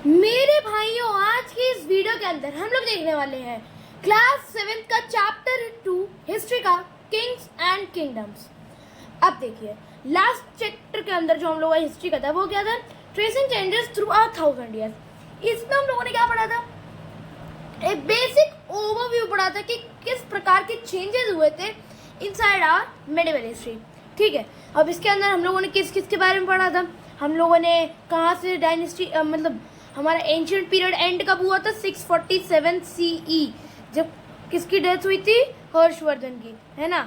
मेरे भाइयों, आज की इस वीडियो के अंदर हम लोग देखने वाले हैं क्लास 7 का चैप्टर 2 हिस्ट्री का किंग्स एंड किंगडम्स। अब देखिए, लास्ट चैप्टर के अंदर जो हम लोगों का हिस्ट्री का था वो क्या था? Tracing changes through our 1000 years. इसमें हम लोगों ने क्या पढ़ा था? एक बेसिक ओवरव्यू पढ़ा था कि किस प्रकार के चेंजेस हुए थे इनसाइड आवर मेडिवल हिस्ट्री। ठीक है, अब इसके अंदर हम लोगों ने किस किस के बारे में पढ़ा था? हम लोगों ने कहाँ से डायनेस्टी मतलब हमारा एंशिएंट पीरियड एंड कब हुआ था? 647 CE, जब किसकी डेथ हुई थी? हर्षवर्धन की, है ना?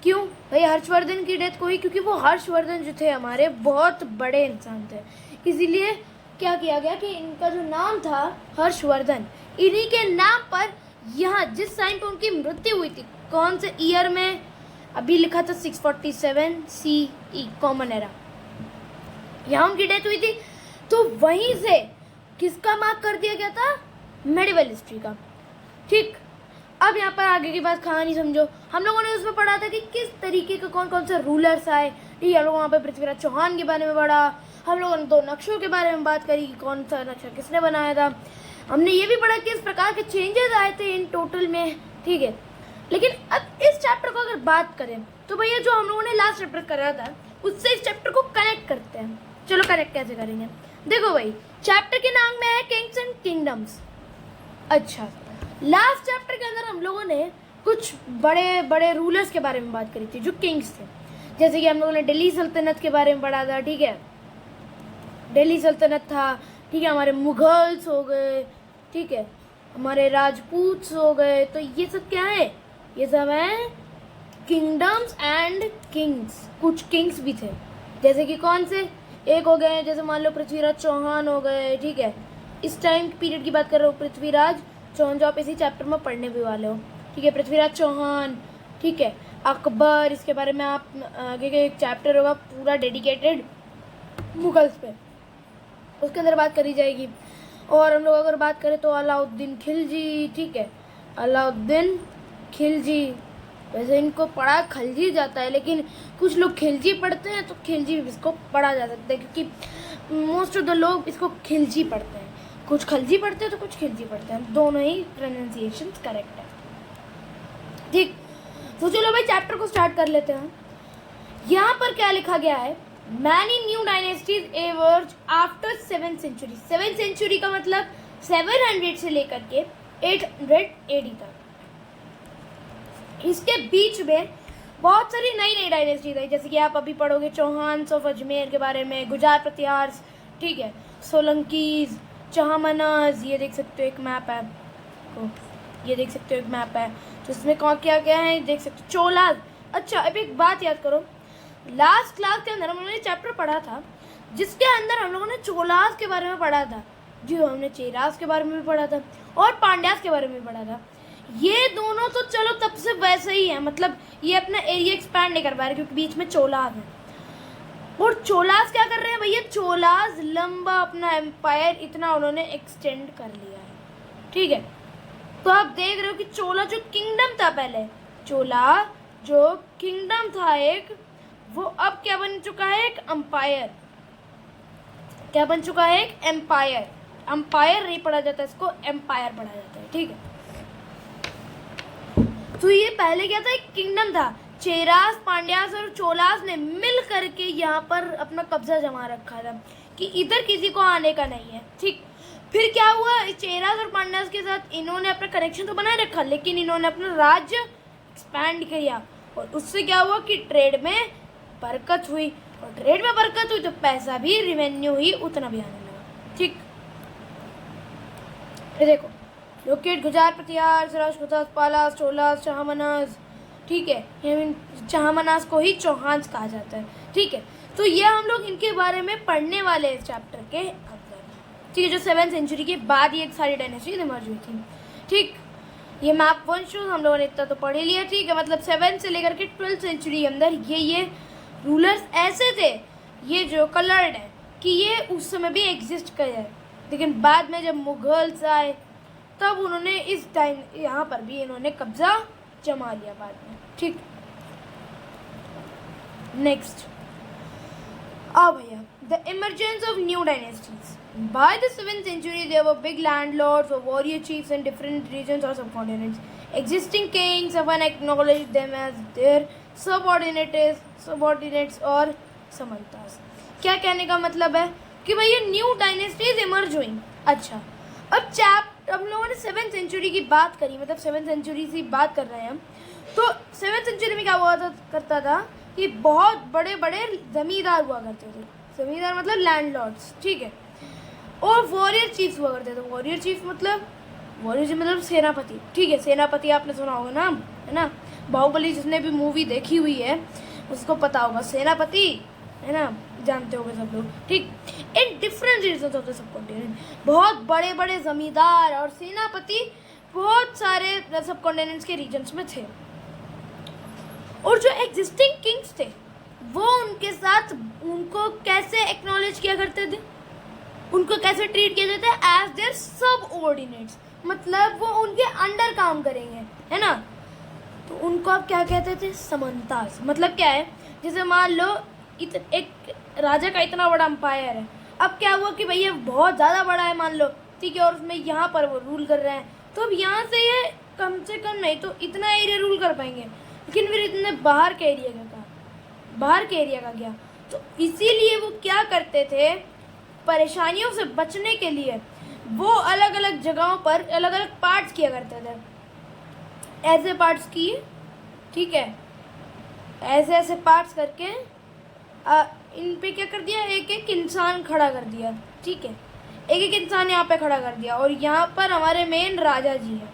क्यों भाई हर्षवर्धन की डेथ हुई? क्योंकि वो हर्षवर्धन जो थे हमारे बहुत बड़े इंसान थे, इसीलिए क्या किया गया कि इनका जो नाम था हर्षवर्धन, इन्हीं के नाम पर यहाँ जिस टाइम पर उनकी मृत्यु हुई थी, कौन से ईयर में? अभी लिखा था 647 CE कॉमन एरा, यहाँ उनकी डेथ हुई थी। तो वहीं से किसका मार्क कर दिया गया था? मेडिवल हिस्ट्री का। ठीक, अब यहाँ पर आगे की बात कहानी समझो। हम लोगों ने उसमें पढ़ा था कि किस तरीके के कौन कौन से रूलर्स आए। ठीक है, हम लोग वहाँ पर पृथ्वीराज चौहान के बारे में पढ़ा। हम लोगों ने 2 नक्शों के बारे में बात करी कि कौन सा नक्शा किसने बनाया था। हमने ये भी पढ़ा कि इस प्रकार के चेंजेस आए थे इन टोटल में। ठीक है, लेकिन अब इस चैप्टर को अगर बात करें तो भैया जो हम लोगों ने लास्ट चैप्टर करा था उससे इस चैप्टर को कनेक्ट करते हैं। चलो कनेक्ट कैसे करेंगे? देखो भाई, चैप्टर के नाम में है किंग्स एंड किंगडम्स। अच्छा, लास्ट चैप्टर के अंदर हम लोगों ने कुछ बड़े बड़े रूलर्स के बारे में बात करी थी जो किंग्स थे। जैसे कि हम लोगों ने दिल्ली सल्तनत के बारे में पढ़ा था। ठीक है, दिल्ली सल्तनत था। ठीक है, हमारे मुगल्स हो गए, ठीक है, हमारे राजपूत हो गए। तो ये सब क्या है? ये सब है किंगडम्स एंड किंग्स। कुछ किंग्स भी थे, जैसे कि कौन से? एक हो गए, जैसे मान लो पृथ्वीराज चौहान हो गए। ठीक है, इस टाइम पीरियड की बात कर रहा हूँ, पृथ्वीराज चौहान, जो आप इसी चैप्टर में पढ़ने भी वाले हो। ठीक है, पृथ्वीराज चौहान। ठीक है, अकबर, इसके बारे में आप आगे के एक चैप्टर होगा पूरा डेडिकेटेड मुगल्स पे, उसके अंदर बात करी जाएगी। और हम लोग अगर बात करें तो अलाउद्दीन खिलजी। ठीक है, अलाउद्दीन खिलजी, वैसे इनको पढ़ा खलजी जाता है, लेकिन कुछ लोग खिलजी पढ़ते हैं तो खिलजी भी इसको पढ़ा जा सकता है, क्योंकि मोस्ट ऑफ द लोग इसको खिलजी पढ़ते हैं। कुछ खलजी पढ़ते हैं तो कुछ खिलजी पढ़ते हैं, दोनों ही प्रोनाउंसिएशन करेक्ट है। ठीक, तो चलो भाई चैप्टर को स्टार्ट कर लेते हैं। यहाँ पर क्या लिखा गया है? Many new dynasties emerge after 7th century। 7th century का मतलब 700 से लेकर के 800 AD तक, इसके बीच में बहुत सारी नई नई डायनेस्टीज आई। जैसे कि आप अभी पढ़ोगे चौहान्स ऑफ अजमेर के बारे में, गुजरात प्रतिहार्स, ठीक है, सोलंकीज, चहामनाज, ये देख सकते हो एक मैप है, ये देख सकते हो एक मैप है, तो इसमें कौन क्या क्या है देख सकते हो, चोलाज। अच्छा, अब एक बात याद करो, लास्ट क्लास के अंदर हम लोगों ने चैप्टर पढ़ा था जिसके अंदर हम लोगों ने चोलाज के बारे में पढ़ा था, जो हमने चेराज के बारे में भी पढ़ा था और पांड्यास के बारे में भी पढ़ा था। ये दोनों तो चलो तब से वैसे ही है, मतलब ये अपना एरिया एक्सपैंड नहीं कर पा रहे क्योंकि बीच में चोलाज है। और चोलाज क्या कर रहे हैं भैया? चोलाज लंबा अपना एम्पायर इतना उन्होंने एक्सटेंड कर लिया है। ठीक है, तो आप देख रहे हो कि चोला जो किंगडम था पहले, चोला जो किंगडम था एक, वो अब क्या बन चुका है? एक एम्पायर। क्या बन चुका है? एक एम्पायर। एम्पायर नहीं पढ़ा जाता, इसको एम्पायर पढ़ा जाता है। ठीक है, तो ये पहले क्या था? एक किंगडम था। चेरास, पांड्यास और चोलास ने मिल करके यहाँ पर अपना कब्जा जमा रखा था कि इधर किसी को आने का नहीं है। ठीक, फिर क्या हुआ? चेरास और पांड्यास के साथ इन्होंने अपना कनेक्शन तो बनाए रखा, लेकिन इन्होंने अपना राज्य एक्सपैंड किया और उससे क्या हुआ कि ट्रेड में बरकत हुई, और ट्रेड में बरकत हुई तो पैसा भी, रेवेन्यू ही उतना भी आने लगा। ठीक, ये देखो, लोकेट, गुजरात प्रतिहार, राजपूतास, पालास, चोलास, चहामनास। ठीक है, ये चहामनास को ही चौहान्स कहा जाता है। ठीक है, तो ये हम लोग इनके बारे में पढ़ने वाले इस चैप्टर के अंदर। ठीक है, जो 7th century के बाद ये सारी डायनेस्टीज इमर्ज हुई थी। ठीक, ये मैप वंश हम लोगों ने इतना तो पढ़ ही लिया। ठीक है, मतलब 7th से लेकर के 12th century के अंदर ये रूलर्स ऐसे थे, ये जो कलर्ड है, कि ये उस समय भी एग्जिस्ट करे, लेकिन बाद में जब मुगल्स आए तब उन्होंने इस टाइम यहाँ पर भी इन्होंने कब्जा जमा लिया बाद में। ठीक, नेक्स्ट Oh भैया, the emergence of new dynasties. By the 7th century, there were big landlords or warrior chiefs in different regions or subcontinents. Existing kings often acknowledged them as their subordinates और samantas. क्या कहने का मतलब है कि भैया new dynasties emerge हुई. अच्छा, अब हम लोगों ने 7th सेंचुरी की बात करी, मतलब 7th सेंचुरी से बात कर रहे हैं हम. तो 7th सेंचुरी में क्या हुआ करता था कि बहुत बड़े बड़े ज़मींदार हुआ करते थे. ज़मींदार मतलब लैंडलॉर्ड्स, ठीक है. और वॉरियर चीफ्स हुआ करते थे. वॉरियर चीफ मतलब सेनापति, ठीक है. सेनापति आपने सुना होगा नाम, है ना. बाहुबली जिसने भी मूवी देखी हुई है उसको पता होगा सेनापति, है ना, जानते होंगे सब लोग, ठीक. In different regions of the subcontinent बहुत बड़े बड़े ज़मींदार और सेनापति बहुत सारे सबकॉन्टिनेंट्स के रीजन्स में थे. और जो एग्जिस्टिंग किंग्स थे वो उनके साथ उनको कैसे एक्नॉलेज किया करते थे, उनको कैसे ट्रीट किया जाता है, एज देयर सबऑर्डिनेट्स. मतलब वो उनके अंडर काम करेंगे, है ना. तो उनको आप क्या कहते थे, समंतास. मतलब क्या है, जैसे मान लो एक राजा का इतना बड़ा एम्पायर है. अब क्या हुआ कि भैया बहुत ज़्यादा बड़ा है मान लो, ठीक है, और उसमें यहाँ पर वो रूल कर रहे हैं. तो अब यहाँ से ये कम से कम नहीं तो इतना एरिया रूल कर पाएंगे, लेकिन फिर इतने बाहर के एरिया का क्या. तो इसीलिए वो क्या करते थे, परेशानियों से बचने के लिए वो अलग अलग जगहों पर अलग अलग पार्ट्स किया करते थे. ऐसे पार्ट्स किए, ठीक है, ऐसे पार्ट्स करके इन पे क्या कर दिया, एक एक इंसान खड़ा कर दिया, ठीक है. एक एक इंसान यहाँ पे खड़ा कर दिया और यहाँ पर हमारे मेन राजा जी हैं,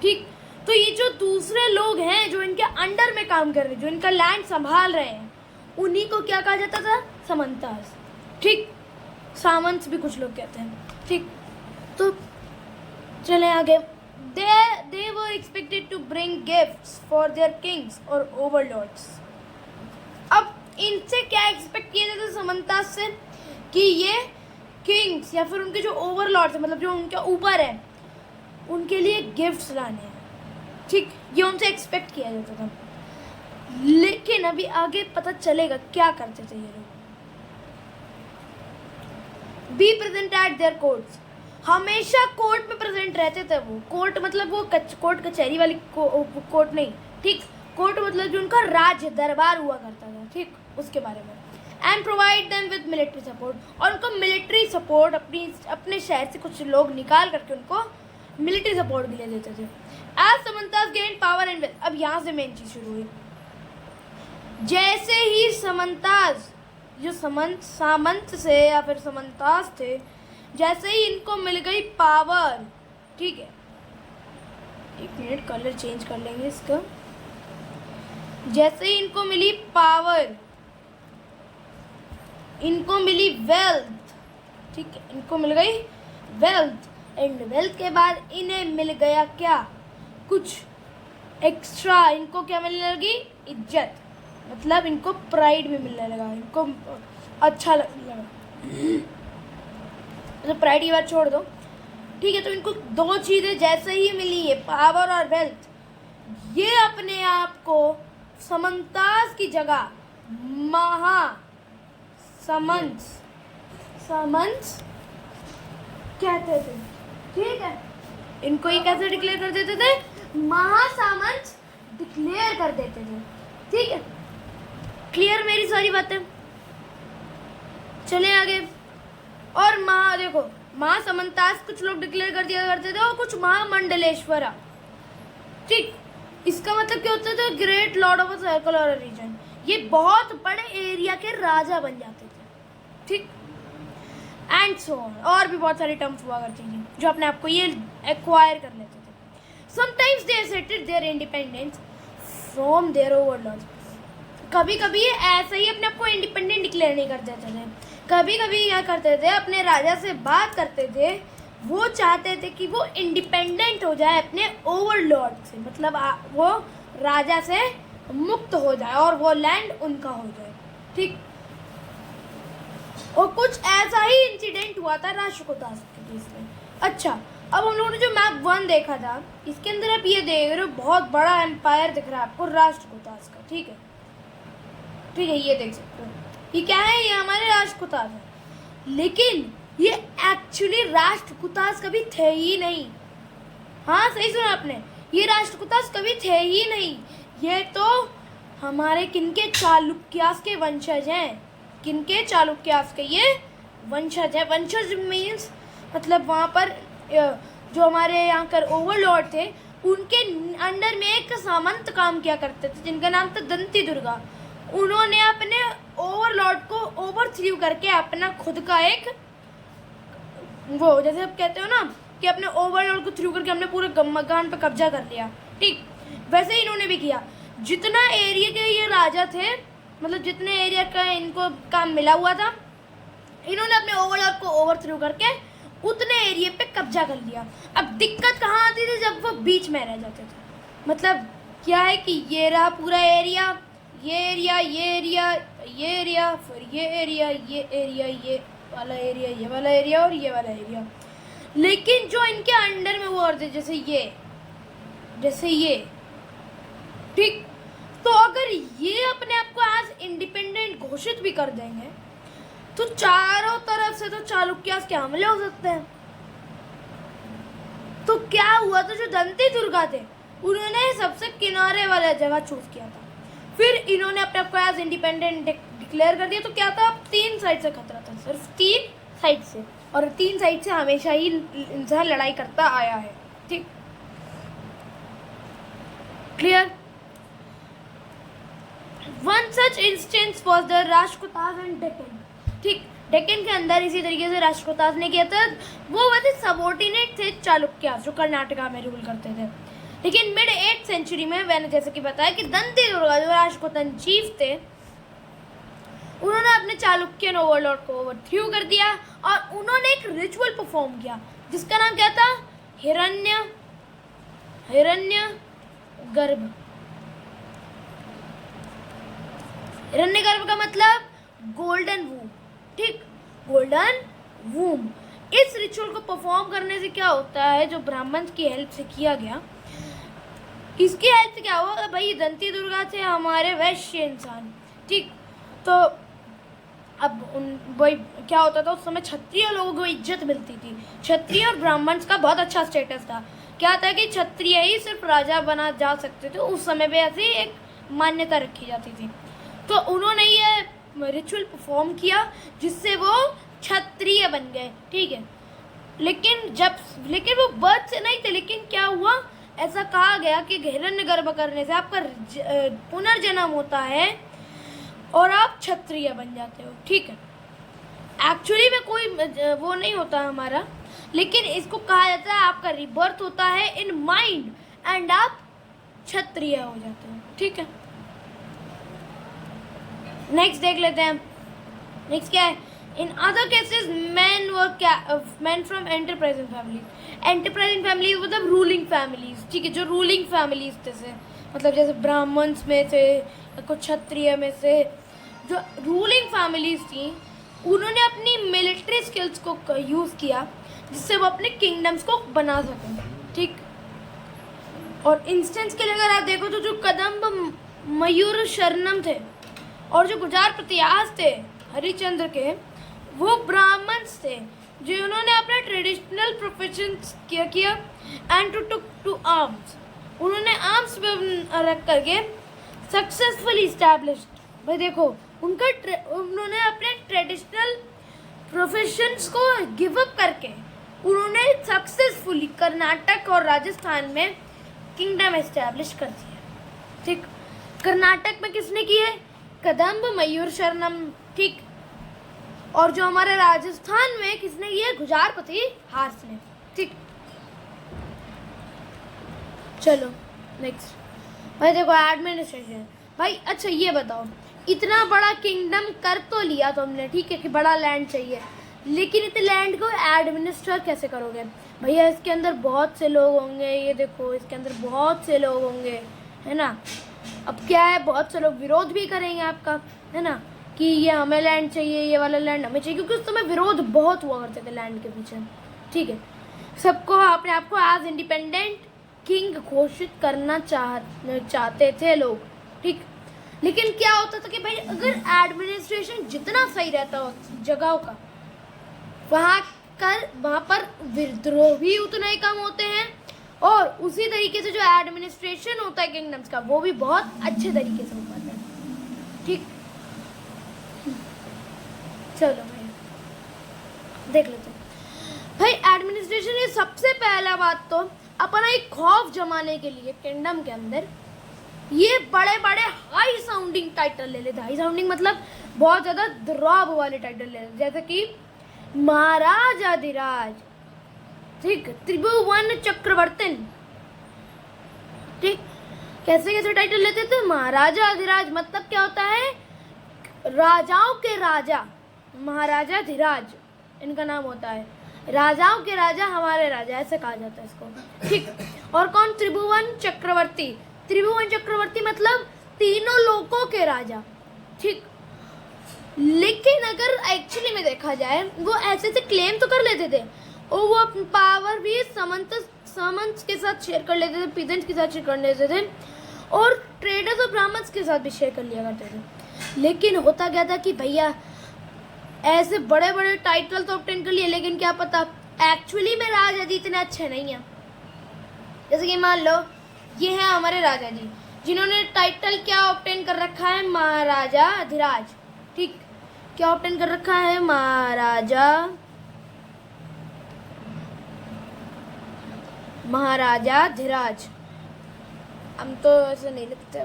ठीक. तो ये जो दूसरे लोग हैं जो इनके अंडर में काम कर रहे हैं, जो इनका लैंड संभाल रहे हैं, उन्हीं को क्या कहा जाता था, समंतास, ठीक. सामंत भी कुछ लोग कहते हैं, ठीक. तो चले आगे. They were expected to bring gifts for their kings or overlords. अब इनसे क्या एक्सपेक्ट किया जाता है समंतास से, कि ये किंग्स या फिर उनके जो ओवरलॉर्ड्स हैं, मतलब जो उनके ऊपर है, उनके लिए गिफ्ट्स लाने हैं, ठीक. ये उनसे एक्सपेक्ट किया जाता था. लेकिन अभी आगे पता चलेगा क्या करते थे ये लोग. Be present at there courts. हमेशा कोर्ट में प्रेजेंट रहते थे वो. कोर्ट मतलब वो कोर्ट कचहरी वाली कोर्ट नहीं, ठीक. कोर्ट मतलब जो उनका राज्य दरबार हुआ करता था, ठीक, उसके बारे में. And provide them with military support. और उनको मिलिट्री सपोर्ट अपने शहर से कुछ लोग निकाल करके उनको मिलिट्री सपोर्ट के लिए देते थे. As samantas gain power and wealth. अब यहाँ से मेन चीज शुरू हुई. जैसे ही समंतास जो सामंत से या फिर समंतास थे, जैसे ही इनको मिल गई पावर, ठीक है, एक मिनट कलर चेंज कर लेंगे इसका. जैसे ही इनको मिली पावर, इनको मिली वेल्थ, ठीक है, इनको मिल गई वेल्थ. एंड वेल्थ के बाद इन्हें मिल गया क्या, कुछ एक्स्ट्रा. इनको क्या मिलने लगी, इज्जत. मतलब इनको प्राइड भी मिलने लगा, इनको अच्छा लगने लगा. तो प्राइड की बात छोड़ दो, ठीक है. तो इनको दो चीज़ें जैसे ही मिली है, पावर और वेल्थ, ये अपने आप को समंतास की जगह समंस कहते थे, ठीक है. इनको ये कैसे डिक्लेयर कर देते थे, महासामंत डिक्लेयर कर देते थे, ठीक है. क्लियर मेरी सारी बातें. चले आगे. और देखो महासमंतास कुछ लोग डिक्लेयर कर दिया करते थे और कुछ महामंडलेश्वरा, ठीक. इसका मतलब क्या होता था, great Lord of a circle और रीजन. ये बहुत बड़े एरिया के राजा बन जाते थे, ठीक. And so on. और भी बहुत सारी टर्म्स हुआ करती थी जो अपने आप को ये एक्वायर कर लेते थे. Sometimes they asserted their independence from their overlords. कभी कभी ये ऐसे ही अपने आप को इंडिपेंडेंट डिक्लेयर नहीं कर देते थे. कभी कभी क्या करते थे, अपने राजा से बात करते थे. वो चाहते थे कि वो इंडिपेंडेंट हो जाए अपने ओवरलॉर्ड से, मतलब वो राजा से मुक्त हो जाए और वो लैंड उनका हो जाए, ठीक. और कुछ ऐसा ही इंसिडेंट हुआ था राष्ट्रकूटास के केस में. अच्छा, अब हम लोगों ने जो मैप 1 देखा था, इसके अंदर आप ये देख रहे हो बहुत बड़ा एम्पायर दिख रहा है आपको राष्ट्रकूटास का, ठीक है. ठीक है, ये देख सकते हो, ये क्या है, ये हमारे राष्ट्रकूटास है, लेकिन ये एक्चुअली राष्ट्रकूटास कभी थे ही नहीं। हाँ सही सुना आपने, ये राष्ट्रकूटास कभी थे ही नहीं। ये तो हमारे किनके, चालुक्यास के वंशज हैं। किनके, चालुक्यास के ये वंशज है। वंशज मीन्स मतलब वहाँ पर जो हमारे यहाँ कर ओवरलॉर्ड थे, उनके अंडर में एक सामंत काम किया करते थे जिनका नाम था दंती दुर्गा। उन्होंने अपने ओवरलॉर्ड को ओवरथ्रू करके अपना खुद का एक वो, जैसे आप कहते हो ना कि अपने ओवरलॉर्ड को थ्रू करके हमने पूरे मकान पर कब्जा कर लिया, ठीक वैसे ही इन्होंने भी किया। जितना एरिया के ये राजा थे, मतलब जितने एरिया का इनको काम मिला हुआ था, इन्होंने अपने ओवरलॉर्ड को ओवरथ्रू करके उतने एरिया पे कब्जा कर लिया। अब दिक्कत कहाँ आती थी, जब वो बीच में रह जाते थे। मतलब क्या है कि ये रहा पूरा एरिया, ये एरिया, ये एरिया, ये एरिया, फिर ये एरिया, ये एरिया, ये वाला एरिया, ये वाला एरिया और ये वाला एरिया। लेकिन जो इनके अंडर में वो और थे, जैसे ये, ठीक। तो अगर ये अपने आप को आज इंडिपेंडेंट घोषित भी कर देंगे तो चारों तरफ से तो चालुक्यास के हमले हो सकते हैं। तो क्या हुआ, तो जो दंती दुर्गा थे उन्होंने सबसे किनारे वाला जगह चूज किया था। फिर इन्होंने अपने आप को एज इंडिपेंडेंट डिक्लेयर कर दिया। तो क्या था, अब 3 साइड से खतरा था, सिर्फ 3 साइड से, और 3 साइड से हमेशा ही इंसान लड़ाई करता आया है, ठीक clear. One such instance was the Rashtrakutas and Deccan, ठीक। डेक्कन के अंदर इसी तरीके से राष्ट्रकूटास ने किया था। वो वैसे सबॉर्डिनेट थे चालुक्यास, जो कर्नाटका में रूल करते थे। लेकिन मिड 8th सेंचुरी में मैंने जैसे कि बताया कि दंती दुर्गा जो राष्ट्रकूटन चीफ थे, उन्होंने अपने चालुक्यन ओवरलॉर्ड को ओवरथ्रू कर दिया और उन्होंने एक रिचुअल परफॉर्म किया जिसका नाम क्या था, हिरण्यगर्भ। हिरण्यगर्भ का मतलब गोल्डन वूम, ठीक, गोल्डन वूम। इस रिचुअल को परफॉर्म करने से क्या होता है, जो ब्राह्मण की हेल्प से किया गया, इसकी हेल्प से क्या हुआ, भाई दंती दुर्गा थे हमारे वैश्य इंसान, ठीक। तो अब वही क्या होता था, उस समय क्षत्रिय लोगों को इज्जत मिलती थी। क्षत्रिय और ब्राह्मण का बहुत अच्छा स्टेटस था। क्या था कि क्षत्रिय ही सिर्फ राजा बना जा सकते थे, उस समय पे ऐसी एक मान्यता रखी जाती थी। तो उन्होंने ये रिचुअल परफॉर्म किया जिससे वो क्षत्रिय बन गए, ठीक है। लेकिन वो बर्थ से नहीं थे। लेकिन क्या हुआ, ऐसा कहा गया कि हिरण्यगर्भ करने से आपका पुनर्जन्म होता है और आप क्षत्रिय बन जाते हो, ठीक है। एक्चुअली में कोई वो नहीं होता हमारा, लेकिन इसको कहा जाता है आपका रिबर्थ होता है इन माइंड एंड आप क्षत्रिय हो जाते हो, ठीक है। नेक्स्ट देख लेते हैं। नेक्स्ट क्या है, in other cases man from enterprising families. Enterprising families मतलब रूलिंग फैमिलीज, ठीक है, जो रूलिंग फैमिलीज थे, मतलब जैसे ब्राह्मण्स में से, कुछ क्षत्रिय में से, जो रूलिंग फैमिलीज थी, उन्होंने अपनी मिलिट्री स्किल्स को यूज़ किया जिससे वो अपने किंगडम्स को बना सकें, ठीक। और इंस्टेंस के लिए अगर आप देखो तो जो कदम्ब मयूर शरणम थे और जो गुजार प्रतियास थे हरिश्चंद्र के, वो ब्राह्मण्स थे जो उन्होंने अपने ट्रेडिशनल प्रोफेशन किया एंड टू आर्म्स। उन्होंने आर्म्स पे रख करके सक्सेसफुली इस्टेब्लिश, भाई देखो उन्होंने अपने ट्रेडिशनल प्रोफेशंस को गिव अप करके उन्होंने सक्सेसफुली कर्नाटक और राजस्थान में किंगडम एस्टेब्लिश कर दिया, ठीक। कर्नाटक में किसने किए, कदम्ब मयूर शरणम, ठीक। और जो हमारे राजस्थान में किसने किए, गुजार प्रतिहास ने, ठीक। चलो नेक्स्ट, भाई देखो एडमिनिस्ट्रेशन। भाई अच्छा ये बताओ, इतना बड़ा किंगडम कर तो लिया तुमने, ठीक है, कि बड़ा लैंड चाहिए, लेकिन इतने लैंड को एडमिनिस्टर कैसे करोगे। भैया इसके अंदर बहुत से लोग होंगे, ये देखो इसके अंदर बहुत से लोग होंगे, है ना। अब क्या है, बहुत से लोग विरोध भी करेंगे आपका, है ना, कि ये हमें लैंड चाहिए, ये वाला लैंड हमें चाहिए, क्योंकि उस समय विरोध बहुत हुआ करते थे लैंड के पीछे, ठीक है। सबको अपने आप को एज इंडिपेंडेंट किंग घोषित करना चाहते थे लोग, ठीक। लेकिन क्या होता था कि भाई अगर एडमिनिस्ट्रेशन जितना सही रहता हो जगहों का, वहाँ पर विद्रोह भी उतना ही कम होते हैं, और उसी तरीके से जो एडमिनिस्ट्रेशन होता है किंगडम्स का वो भी बहुत अच्छे तरीके से हो पाता है। ठीक, चलो भाई देख लेते हैं। भाई एडमिनिस्ट्रेशन ये सबसे पहला बात तो अपना एक खौफ जमाने के लिए किंगडम के अंदर ये बड़े बड़े हाई साउंडिंग टाइटल ले लेते। हाई साउंडिंग मतलब बहुत ज़्यादा द्रौब वाले टाइटल ले लेते, जैसे कि महाराजाधिराज, ठीक, त्रिभुवन चक्रवर्तन, ठीक। कैसे कैसे टाइटल लेते थे? महाराजाधिराज मतलब क्या होता है? राजाओं के राजा, महाराजाधिराज इनका नाम होता है। राजाओं के राजा, हमारे राजा, ऐसे कहा जाता है इसको, ठीक। और कौन? त्रिभुवन चक्रवर्ती। त्रिभुवन चक्रवर्ती मतलब तीनों लोकों के राजा, ठीक। लेकिन अगर एक्चुअली में देखा जाए वो ऐसे से क्लेम तो कर लेते थे, और वो पावर भी सामंत के साथ शेयर कर लेते थे, पीजेंट्स के साथ शेयर कर लेते थे, और ट्रेडर्स और ब्राह्मण्स के साथ भी शेयर कर लिया करते थे। लेकिन होता क्या था कि भैया ऐसे बड़े बड़े टाइटल तो ऑब्टेन कर लिए, लेकिन क्या पता एक्चुअली में राजा जी इतने अच्छे नहीं हैं। जैसे कि मान लो ये हैं हमारे राजा जी, जिन्होंने टाइटल क्या ऑब्टेन कर रखा है? महाराजाधिराज, ठीक। क्या ऑब्टेन कर रखा है? महाराजाधिराज। हम तो ऐसे नहीं लिखते,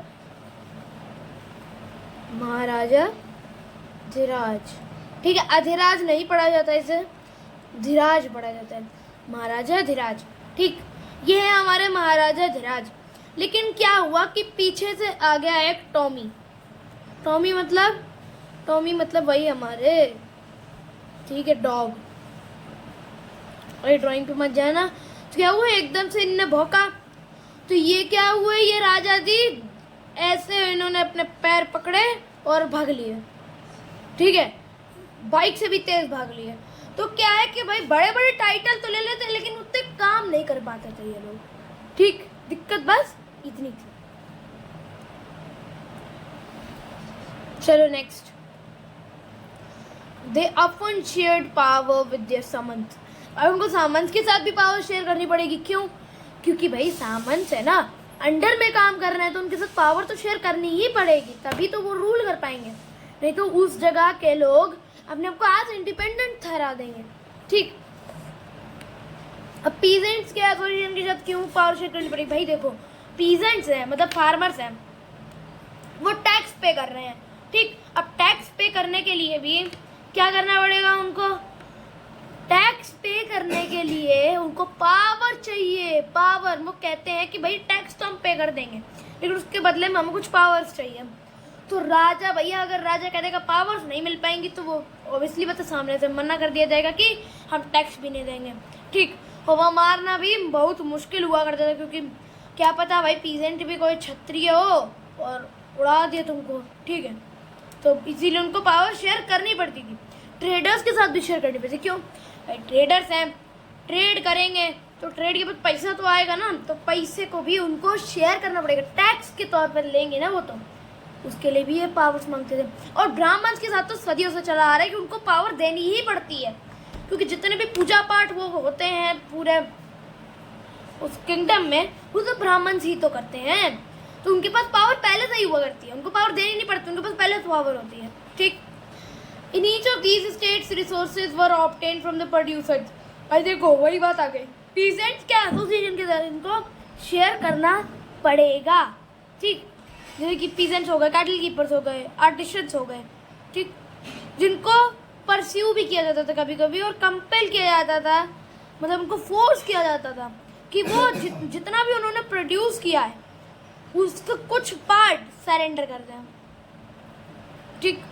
महाराजाधिराज, ठीक है। अधिराज नहीं पढ़ा जाता, इसे धीराज पढ़ा जाता है, महाराजाधिराज, ठीक। ये है हमारे महाराजाधिराज। लेकिन क्या हुआ कि पीछे से आ गया एक टॉमी। टॉमी मतलब वही हमारे, ठीक है, डॉग। अरे ड्राइंग पे मत जाना। तो क्या हुआ, एकदम से इनने भौंका, तो ये क्या हुआ, ये राजा जी ऐसे इन्होंने अपने पैर पकड़े और भाग लिए, ठीक है, बाइक से भी तेज भाग लिए। तो क्या है कि भाई बड़े बड़े टाइटल तो ले लेते, लेकिन उतने काम नहीं कर पाते थे ये लोग, ठीक। दिक्कत बस इतनी थी। चलो next, they often shared power with their सामंत। अब उनको सामंत के साथ भी पावर शेयर करनी पड़ेगी। क्यों? क्योंकि भाई सामंत है ना, अंडर में काम कर रहे हैं, तो उनके साथ पावर तो शेयर करनी ही पड़ेगी, तभी तो वो रूल कर पाएंगे। नहीं तो उस जगह के लोग अपने आप को आज इंडिपेंडेंट ठहरा देंगे, ठीक। अब पीजेंट्स के एसोसिएशन के साथ क्यों पावर शेयर करनी पड़ेगी? भाई देखो, पीजेंट्स हैं मतलब फार्मर्स हैं, वो टैक्स पे कर रहे हैं, ठीक। अब टैक्स पे करने के लिए भी क्या करना पड़ेगा उनको? टैक्स पे करने के लिए उनको पावर चाहिए। पावर, वो कहते हैं कि भाई टैक्स तो हम पे कर देंगे, लेकिन उसके बदले में हमें कुछ पावर्स चाहिए। तो राजा, भैया अगर राजा कह देगा पावर्स नहीं मिल पाएंगी, तो वो ऑब्वियसली बात सामने से मना कर दिया जाएगा कि हम टैक्स भी नहीं देंगे, ठीक। और वह मारना भी बहुत मुश्किल हुआ करता था, क्योंकि क्या पता भाई पीजेंट भी कोई क्षत्रिय हो और उड़ा दिए तुमको, ठीक है। तो इसीलिए उनको पावर शेयर करनी पड़ती थी। ट्रेडर्स के साथ भी शेयर करनी पड़ती। क्यों? भाई ट्रेडर्स हैं, ट्रेड करेंगे तो ट्रेड के बाद पैसा तो आएगा ना, तो पैसे को भी उनको शेयर करना पड़ेगा, टैक्स के तौर पर लेंगे ना वो, तो उसके लिए भी ये पावर्स मांगते थे। और ब्राह्मण्स के साथ तो सदियों से चला आ रहा है कि उनको पावर देनी ही पड़ती है, क्योंकि जितने भी पूजा पाठ वो होते हैं पूरे उस किंगडम में, वो तो ब्राह्मण्स ही तो करते हैं, तो उनके पास पावर पहले से ही हुआ करती है, उनको पावर देनी नहीं पड़ती, उनके पास पहले से पावर होती है, ठीक। In each of these states resources were obtained from the producers. अरे देखो वही बात आ गई, पीजेंट्स के एसोसिएशन के साथ इनको शेयर करना पड़ेगा, ठीक। जैसे कि पीजेंट्स हो गए, कैटल कीपर्स हो गए, आर्टिशंस हो गए, ठीक, जिनको परस्यू भी किया जाता था कभी कभी, और कंपेल किया जाता था, मतलब उनको फोर्स किया जाता था कि वो जितना भी उन्होंने प्रोड्यूस किया है उसका कुछ पार्ट सरेंडर कर दें, ठीक।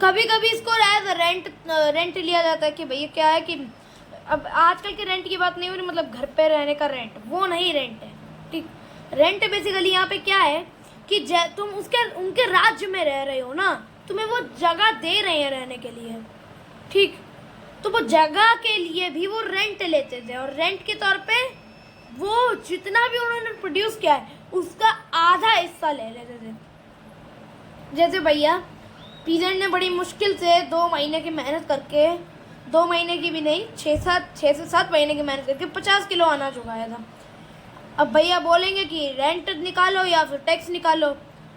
कभी कभी इसको एज रेंट लिया जाता है कि भैया क्या है कि अब आजकल के रेंट की बात नहीं हो रही, मतलब घर पे रहने का रेंट, वो नहीं रेंट है, ठीक। रेंट बेसिकली यहाँ पे क्या है कि तुम उनके राज्य में रह रहे हो ना, तुम्हें वो जगह दे रहे हैं रहने के लिए, ठीक। तो वो जगह के लिए भी वो रेंट लेते थे, और रेंट के तौर पे वो जितना भी उन्होंने प्रोड्यूस किया है उसका आधा हिस्सा ले लेते थे। जैसे भैया पीजेंट ने बड़ी मुश्किल से 2 महीने की मेहनत करके, 2 महीने की भी नहीं, 6 से 7 महीने की मेहनत करके 50 किलो अनाज उगाया था। अब भैया बोलेंगे कि रेंट निकालो या फिर टैक्स निकालो,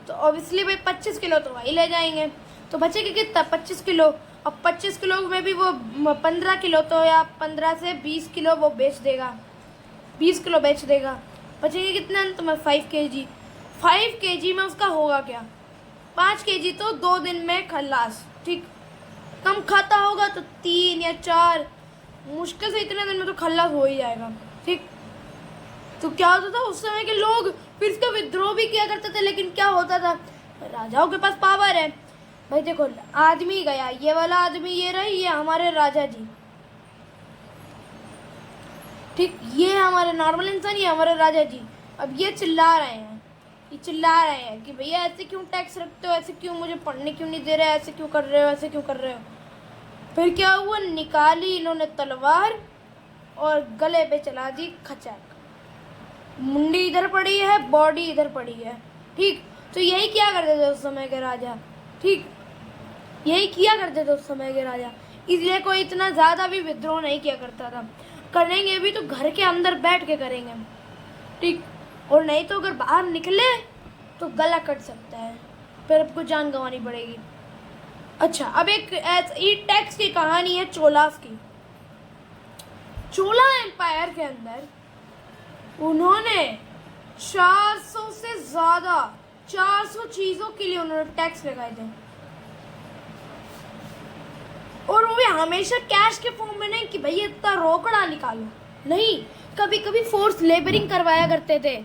तो ऑब्वियसली भाई 25 किलो तो वही ले जाएंगे, तो बचेगा कितना? 25 किलो। अब 25 किलो में भी वो 15 किलो तो या 15 से 20 किलो वो बेच देगा, 20 किलो बेच देगा, बचेंगे कितने अंत में? 5 kg। 5 kg में उसका होगा क्या? 5 kg तो 2 दिन में खल्लास। ठीक, कम खाता होगा तो 3 या 4, मुश्किल से इतने दिन में तो खल्लास हो ही जाएगा। ठीक, तो क्या होता था उस समय के लोग फिर इसका विद्रोह भी किया करते थे। लेकिन क्या होता था, राजाओं के पास पावर है भाई। देखो आदमी गया, ये वाला आदमी ये रही, ये हमारे राजा जी। ठीक, ये हमारे नॉर्मल इंसान, ये हमारे राजा जी। अब ये चिल्ला रहे हैं, ये चिल्ला रहे हैं कि भैया ऐसे क्यों टैक्स रखते हो, ऐसे क्यों, मुझे पढ़ने क्यों नहीं दे रहे, ऐसे क्यों कर रहे हो, ऐसे क्यों कर रहे हो। फिर क्या हुआ, निकाली इन्होंने तलवार और गले पे चला दी खचाक। मुंडी इधर पड़ी है, बॉडी इधर पड़ी है। ठीक, तो यही क्या करते थे उस समय के राजा। ठीक, यही किया करते थे उस समय के राजा, इसलिए कोई इतना ज़्यादा भी विद्रोह नहीं किया करता था। करेंगे भी तो घर के अंदर बैठ के करेंगे। ठीक, और नहीं तो अगर बाहर निकले तो गला कट सकता है, फिर आपको जान गंवानी पड़ेगी। अच्छा, अब एक ऐसी टैक्स की कहानी है चोलास की। चोला एम्पायर के अंदर उन्होंने 400 से ज़्यादा, 400 चीज़ों के लिए उन्होंने टैक्स लगाए थे, और वो भी हमेशा कैश के फॉर्म में नहीं कि भैया इतना रोकड़ा निकालो, नहीं, कभी कभी फोर्स लेबरिंग करवाया करते थे।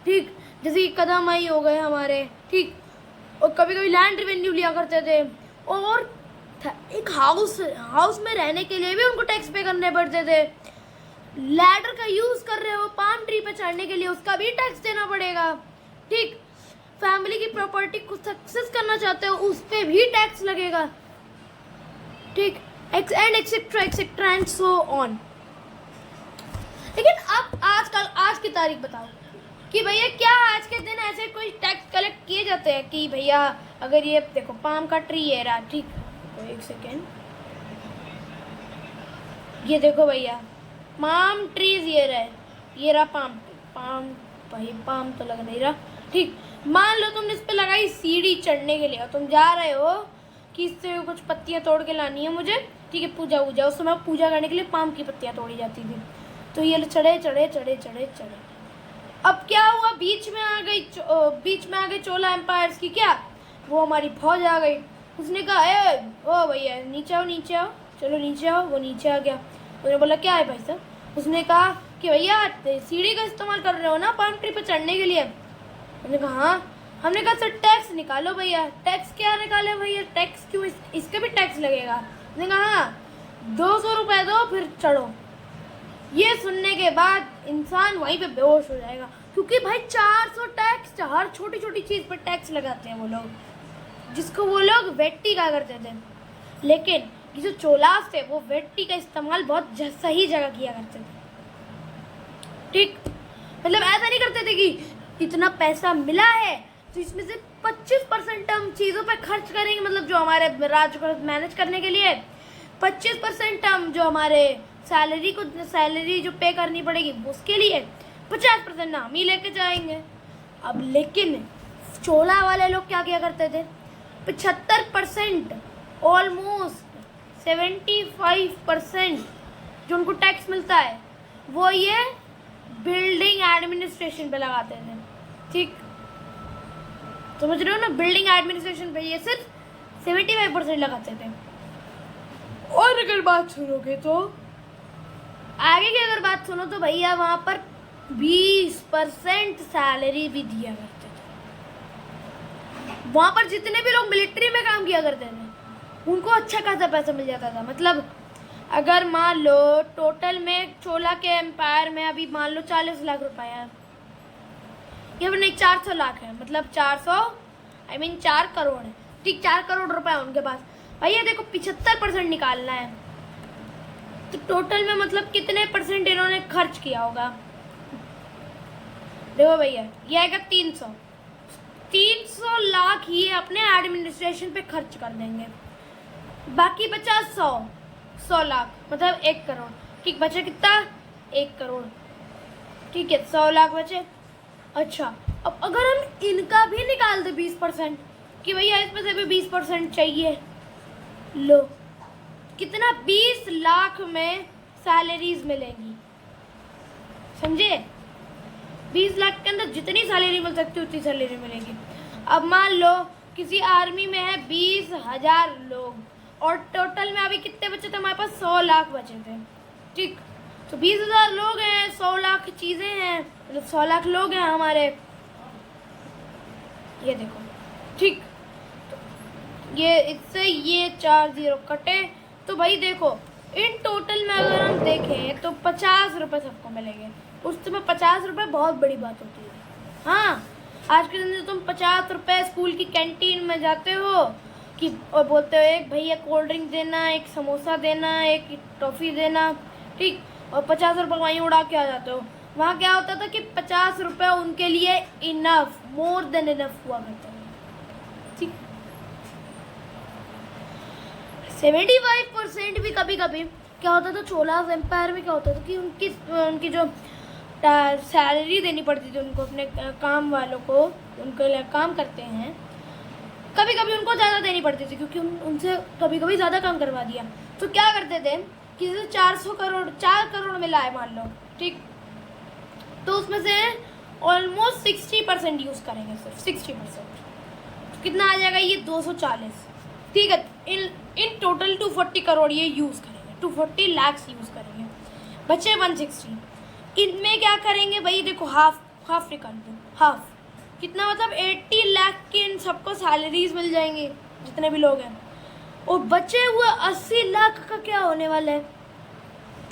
ठीक, जैसे कि कदम-आई हो गए हमारे। ठीक, और कभी कभी लैंड रेवेन्यू लिया करते थे, और एक हाउस में रहने के लिए भी उनको टैक्स पे करने पड़ते थे। लैडर का यूज़ कर रहे हो पाम ट्री पे चढ़ने के लिए, उसका भी टैक्स देना पड़ेगा। ठीक, फैमिली की प्रॉपर्टी को सक्सेस करना चाहते हो, उस पर भी टैक्स लगेगा। ठीक, and etcetera and so on. लेकिन अब आज की तारीख बताओ कि भैया क्या आज के दिन ऐसे कोई टैक्स कलेक्ट किए जाते हैं कि भैया अगर ये देखो पाम का ट्री है रहा। ठीक, तो एक सेकेंड, ये देखो भैया पाम ट्रीज ये रहा पाम भाई पाम तो लग नहीं रहा। ठीक, मान लो तुमने इस पे लगाई सीढ़ी चढ़ने के लिए, और तुम जा रहे हो कि इससे कुछ पत्तियां तोड़ के लानी है मुझे। ठीक है, पूजा उस समय पूजा करने के लिए पाम की पत्तियां तोड़ी जाती थी। तो ये चढ़े। अब क्या हुआ, बीच में आ गई चोला एम्पायर्स की क्या, वो हमारी फौज आ गई। उसने कहा ओ भैया नीचे आओ, चलो नीचे आओ। वो नीचे आ गया। उसने बोला क्या है भाई साहब। उसने कहा कि भैया सीढ़ी का इस्तेमाल कर रहे हो ना पाम ट्री पे चढ़ने के लिए। उसने कहा हाँ। हमने कहा सर टैक्स निकालो भैया। टैक्स क्या निकाले भैया, टैक्स क्यों, इसका भी टैक्स लगेगा। उसने कहा हाँ 200 रुपये दो फिर चढ़ो। ये सुनने के बाद इंसान वहीं पे बेहोश हो जाएगा, क्योंकि भाई 400 टैक्स, हर छोटी छोटी चीज़ पर टैक्स लगाते हैं वो लोग, जिसको वो लोग वेट्टी कहा करते थे। लेकिन ये जो चोलास थे वो वेट्टी का इस्तेमाल बहुत सही जगह किया करते थे। ठीक, मतलब ऐसा नहीं करते थे कि इतना पैसा मिला है तो इसमें से 25% हम चीज़ों पे खर्च करेंगे, मतलब जो हमारे राज्य को मैनेज करने के लिए 25% हम जो हमारे सैलरी जो पे करनी पड़ेगी उसके लिए 50% हम ही लेके जाएंगे। अब लेकिन चोला वाले लोग क्या किया करते थे, 75%, ऑलमोस्ट 75% जो उनको टैक्स मिलता है वो ये बिल्डिंग एडमिनिस्ट्रेशन पे लगाते थे। ठीक, समझ रहे हो ना, बिल्डिंग एडमिनिस्ट्रेशन पे ये सिर्फ 75% लगाते थे। और अगर बात सुनोगे तो आगे की अगर बात सुनो तो भैया वहाँ पर 20% सैलरी भी दिया करते थे। वहाँ पर जितने भी लोग मिलिट्री में काम किया करते थे उनको अच्छा खासा पैसा मिल जाता था। मतलब अगर मान लो टोटल में चोला के एम्पायर में अभी मान लो 40 लाख रुपए है, या फिर नहीं 400 लाख है, मतलब 4 करोड़ है। ठीक, 4 करोड़ रुपए उनके पास। भैया देखो 75% निकालना है तो टोटल में मतलब कितने परसेंट इन्होंने खर्च किया होगा। देखो भैया, ये आएगा 300 लाख ये अपने एडमिनिस्ट्रेशन पे खर्च कर देंगे। बाकी बचा 100 लाख, मतलब 1 करोड़। ठीक, बचा कितना? 1 करोड़। ठीक है, 100 लाख बचे। अच्छा, अब अगर हम इनका भी निकाल दे 20%, कि भैया इसमें से भी 20% चाहिए, लो कितना, 20 लाख में सैलरीज मिलेंगी, समझे? 20 लाख के अंदर जितनी सैलरी मिल सकती है उतनी सैलरी मिलेगी। अब मान लो किसी आर्मी में है 20,000 लोग, और टोटल में अभी कितने बचे थे हमारे पास? 100 लाख बचे थे। ठीक, तो 20,000 लोग हैं, 100 लाख चीज़ें हैं, मतलब 100 लाख लोग हैं हमारे। ये देखो, ठीक, तो ये इससे ये 4 0 कटे, तो भाई देखो इन टोटल में अगर हम देखें तो 50 रुपये सबको मिलेंगे। उस समय 50 रुपये बहुत बड़ी बात होती है। हाँ, आज के दिन में तुम 50 रुपये स्कूल की कैंटीन में जाते हो कि और बोलते हो एक भैया कोल्ड ड्रिंक देना, एक समोसा देना, एक टॉफ़ी देना, ठीक, और 50 रुपये वहीं उड़ा के आ जाते हो। वहाँ क्या होता था कि 50 रुपये उनके लिए इनफ, मोर देन इनफ हुआ करता है। ठीक, 75% भी कभी कभी क्या होता था, चोलास एम्पायर में क्या होता था कि उनकी जो सैलरी देनी पड़ती थी उनको, अपने काम वालों को, उनके लिए काम करते हैं, कभी कभी उनको ज़्यादा देनी पड़ती थी क्योंकि उनसे कभी कभी ज़्यादा काम करवा दिया। तो क्या करते थे कि जैसे 4 करोड़ मिला है मान लो, ठीक, तो उसमें से ऑलमोस्ट 60% यूज़ करेंगे, सिर्फ 60%। कितना आ जाएगा ये? 240। ठीक है, इन टोटल 240 करोड़ ये यूज़ करेंगे, 240 लाख यूज़ करेंगे, बचे 160। इनमें क्या करेंगे भाई? देखो हाफ निकाल दो, हाफ कितना, मतलब 80 लाख के इन सबको सैलरीज मिल जाएंगी जितने भी लोग हैं। और बचे हुए 80 लाख का क्या होने वाला है?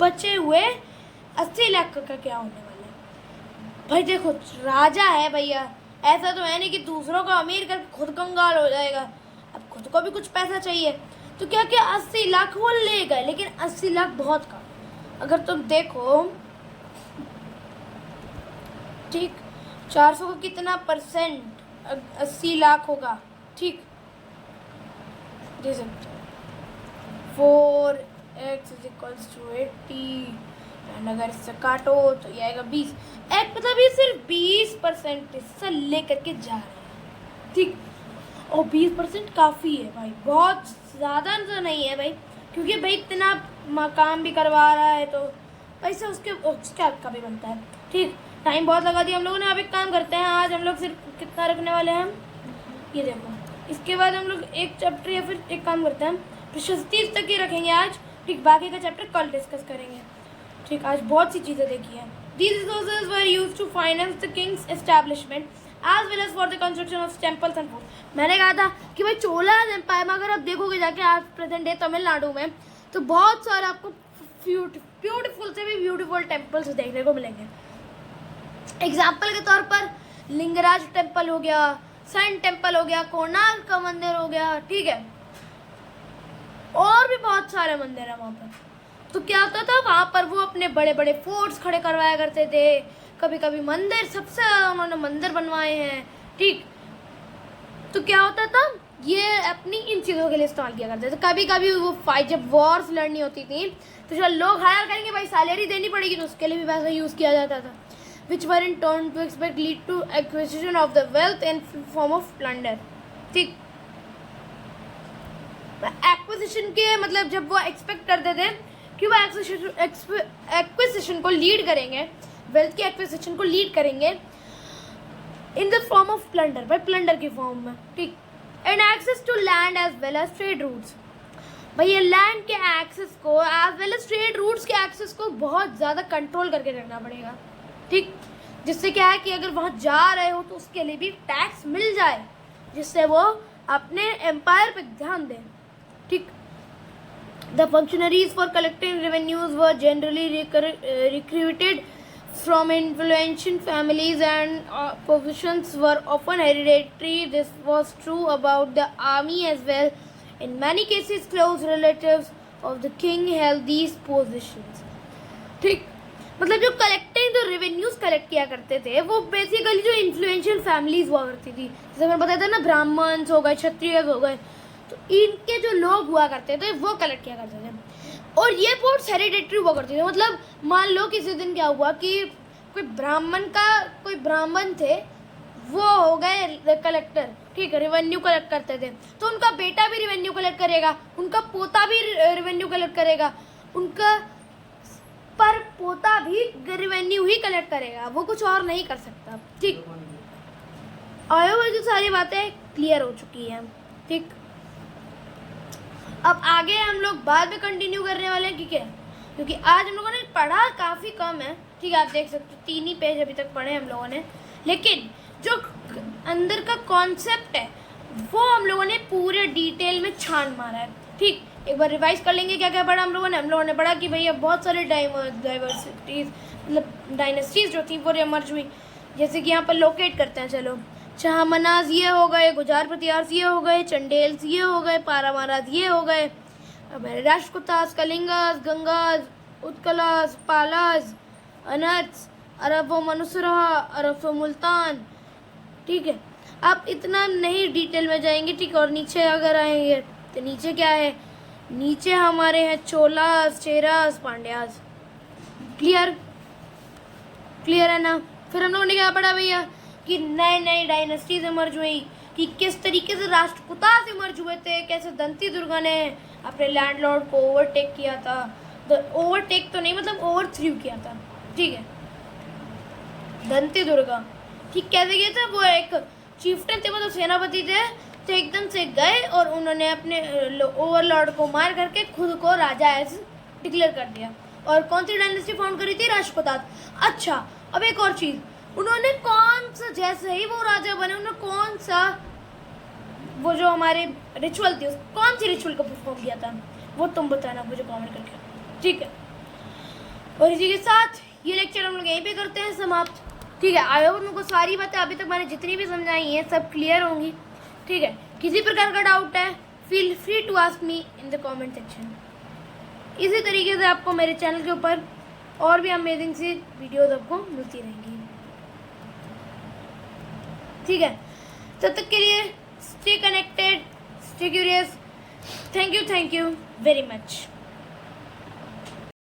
बचे हुए 80 लाख का क्या होने वाला है? भाई देखो, राजा है भैया, ऐसा तो है नहीं कि दूसरों को अमीर करके खुद कंगाल हो जाएगा। अब खुद को भी कुछ पैसा चाहिए, तो क्या क्या 80 लाख वो ले गए, लेकिन 80 लाख बहुत कम। अगर तुम देखो, ठीक, 400 का कितना परसेंट? 80 लाख होगा, ठीक, दे सकते 4x = 80, एंड अगर इससे काटो तो ये आएगा 20। एक मतलब ये सिर्फ 20% इससे लेकर के जा रहे हैं, ठीक, और 20% काफ़ी है भाई, बहुत ज़्यादा तो नहीं है भाई, क्योंकि भाई इतना काम भी करवा रहा है तो पैसा उसके हक का भी बनता है। ठीक, टाइम बहुत लगा दिया हम लोगों ने। अब एक काम करते हैं, आज हम लोग सिर्फ कितना रखने वाले हैं, ये देखो, इसके बाद हम लोग एक चैप्टर या फिर एक काम करते हैं, प्रशस्ति तक ही रखेंगे आज, ठीक, बाकी का चैप्टर कल डिस्कस करेंगे। ठीक, आज बहुत सी चीज़ें देखी हैं। These resources were used to finance the king's establishment as well as for the construction of temples and forts। मैंने कहा था कि भाई चोलास एम्पायर में अगर आप देखोगे जाके आज प्रेजेंट डे तमिलनाडु में, तो बहुत सारे आपको ब्यूटीफुल से भी ब्यूटीफुल टेम्पल्स देखने को मिलेंगे। एग्जाम्पल के तौर पर लिंगराज टेम्पल हो गया, सन टेम्पल हो गया, कोणार्क का मंदिर हो गया, ठीक है, और भी बहुत सारे मंदिर हैं वहाँ पर। तो क्या होता था, वहाँ पर वो अपने बड़े बड़े फोर्ट्स खड़े करवाया करते थे, कभी कभी मंदिर, सबसे ज़्यादा उन्होंने मंदिर बनवाए हैं, ठीक। तो क्या होता था, ये अपनी इन चीज़ों के लिए इस्तेमाल किया करते थे। कभी कभी वो फाइट, जब वॉर्स लड़नी होती थी तो जो लोग हायर करेंगे, भाई सैलरी देनी पड़ेगी, तो उसके लिए भी पैसा यूज़ किया जाता था, which were in turn to expect lead to acquisition of the wealth in form of plunder। ठीक, एक्विजिशन के मतलब जब वो एक्सपेक्ट करते थे कि वो एक्विजिशन को लीड करेंगे, वेल्थ की एक्विजिशन को लीड करेंगे in the form of plunder, भाई प्लंडर की फॉर्म में, ठीक, and access to land as well as trade routes. भाई ये लैंड के एक्सेस को as well as trade routes के एक्सेस को बहुत ज़्यादा कंट्रोल करके रखना पड़ेगा, ठीक, जिससे क्या है कि अगर वहाँ जा रहे हो तो उसके लिए भी टैक्स मिल जाए, जिससे वो अपने एम्पायर पे ध्यान दें, ठीक। The functionaries for collecting revenues were generally recruited from influential families and positions were often hereditary. This was true about the army as well. In many cases, close relatives of the king held these positions. ठीक, मतलब जो collecting जो revenues collect किया करते थे वो basically जो influential families हुआ करती थी, जैसे मैंने बताया था ना, ब्राह्मण्स हो गए, क्षत्रिय हो गए, तो इनके जो लोग हुआ करते थे वो कलेक्ट किया करते थे। और ये वोट्स हेरिडेटरी हुआ करती थी, मतलब मान लो किसी दिन क्या हुआ कि कोई ब्राह्मण थे, वो हो गए कलेक्टर, ठीक है, रेवेन्यू कलेक्ट करते थे, तो उनका बेटा भी रेवेन्यू कलेक्ट करेगा, उनका पोता भी रेवेन्यू कलेक्ट करेगा, उनका पर पोता भी रेवेन्यू ही कलेक्ट करेगा, वो कुछ और नहीं कर सकता। ठीक, और जो सारी बातें क्लियर हो चुकी हैं। ठीक, अब आगे हम लोग बाद में कंटिन्यू करने वाले हैं, ठीक है, क्योंकि आज हम लोगों ने पढ़ा काफ़ी कम है। ठीक है, आप देख सकते हो 3 ही पेज अभी तक पढ़े हम लोगों ने, लेकिन जो अंदर का कॉन्सेप्ट है वो हम लोगों ने पूरे डिटेल में छान मारा है। ठीक, एक बार रिवाइज कर लेंगे क्या क्या पढ़ा हम लोगों ने पढ़ा कि भैया बहुत सारे डाइवर्सिटीज, मतलब डायनेस्टीज जो थी वो इमर्ज हुई, जैसे कि यहाँ पर लोकेट करते हैं, चलो, शाहमनाज ये हो गए, गुजार प्रतिहार ये हो गए, चंडेल्स ये हो गए, पारामाराज ये हो गए, राष्ट्रकूतास, कलिंगास, गंगास, उत्कलास, पालास, अनत्स, अरब व मनुसरा, अरब व मुल्तान। ठीक है, आप इतना नहीं डिटेल में जाएंगे। ठीक, और नीचे अगर आएंगे तो नीचे क्या है, नीचे हमारे हैं चोलास, चेरास, पांड्यास। क्लियर है ना। फिर हम लोगों ने क्या पढ़ा भैया कि नए नए डायनेस्टीज इमर्ज हुई, कि किस तरीके से राष्ट्रकूतास इमर्ज हुए थे, कैसे दंती दुर्गा ने अपने लैंडलॉर्ड को ओवरटेक किया था, ओवरटेक तो नहीं मतलब ओवरथ्रू किया था। ठीक है, दंती दुर्गा, ठीक, कैसे किया था, वो एक चीफ्टन थे, मतलब सेनापति थे, तो एकदम से गए और उन्होंने अपने ओवरलॉर्ड को मार करके खुद को राजा एज डिक्लेयर कर दिया। और कौन सी डायनेस्टी फाउंड करी थी, राष्ट्रकूतास। अच्छा, अब एक और चीज़, उन्होंने कौन सा, जैसे ही वो राजा बने, उन्होंने कौन सा वो जो हमारे रिचुअल थी, कौन सी रिचुअल को परफॉर्म किया था, वो तुम बताना मुझे कमेंट करके। ठीक है, और इसी के साथ ये लेक्चर हम लोग यहीं पे करते हैं समाप्त। ठीक है, आई होप उनको सारी बातें अभी तक मैंने जितनी भी समझाई हैं सब क्लियर होंगी। ठीक है, किसी प्रकार का डाउट है feel free to ask me in the comment section. इसी तरीके से आपको मेरे चैनल के ऊपर और भी अमेजिंग सी वीडियोस आपको मिलती रहेंगी। ठीक है, तब तक के लिए stay connected, stay curious. Thank you very much.